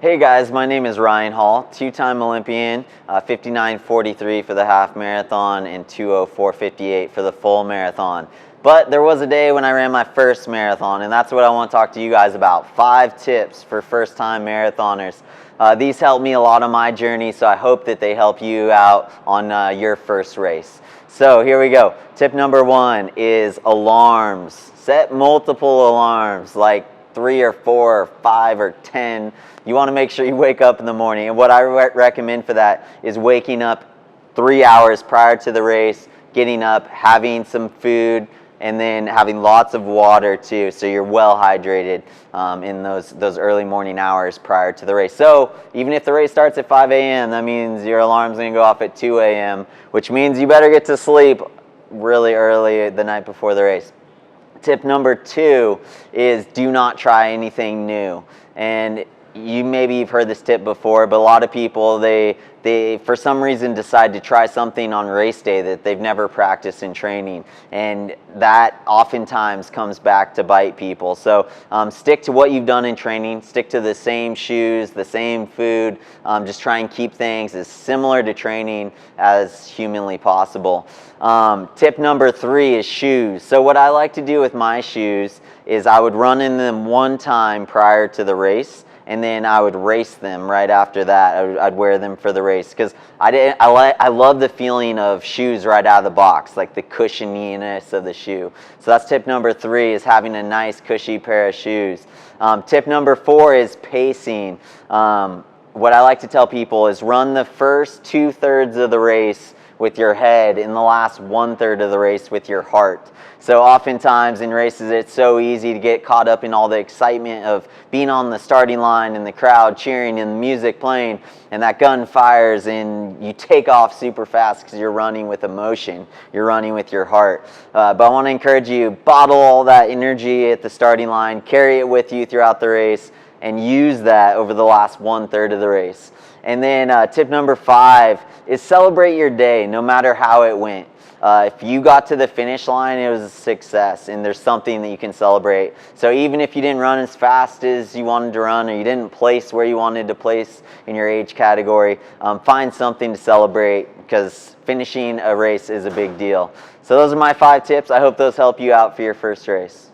Hey guys, my name is Ryan Hall, two-time Olympian, 59:43 for the half marathon and 2:04:58 for the full marathon. But there was a day when I ran my first marathon, and that's what I want to talk to you guys about. 5 tips for first-time marathoners. These helped me a lot on my journey, so I hope that they help you out on your first race. So here we go. Tip number 1 is alarms. Set multiple alarms, like 3 or 4 or 5 or 10. You want to make sure you wake up in the morning. And what I recommend for that is waking up 3 hours prior to the race, getting up, having some food, and then having lots of water too, so you're well hydrated in those early morning hours prior to the race. So even if the race starts at 5 a.m., that means your alarm's going to go off at 2 a.m., which means you better get to sleep really early the night before the race. Tip number 2 is do not try anything new. And you've heard this tip before, but a lot of people, they for some reason decide to try something on race day that they've never practiced in training, and that oftentimes comes back to bite people. So stick to what you've done in training, stick to the same shoes, the same food, just try and keep things as similar to training as humanly possible. Tip number 3 is shoes. So what I like to do with my shoes is I would run in them one time prior to the race, and then I would race them right after that. I'd wear them for the race because I love the feeling of shoes right out of the box, like the cushioniness of the shoe. So that's tip number 3, is having a nice cushy pair of shoes. Tip number 4 is pacing. What I like to tell people is run the first 2/3 of the race with your head and the last 1/3 of the race with your heart. So oftentimes in races it's so easy to get caught up in all the excitement of being on the starting line and the crowd cheering and the music playing, and that gun fires and you take off super fast because you're running with emotion, you're running with your heart. But I want to encourage you, bottle all that energy at the starting line, carry it with you throughout the race, and use that over the last 1/3 of the race. And then tip number 5 is celebrate your day, no matter how it went. If you got to the finish line, it was a success, and there's something that you can celebrate. So even if you didn't run as fast as you wanted to run, or you didn't place where you wanted to place in your age category, find something to celebrate, because finishing a race is a big deal. So those are my 5 tips. I hope those help you out for your first race.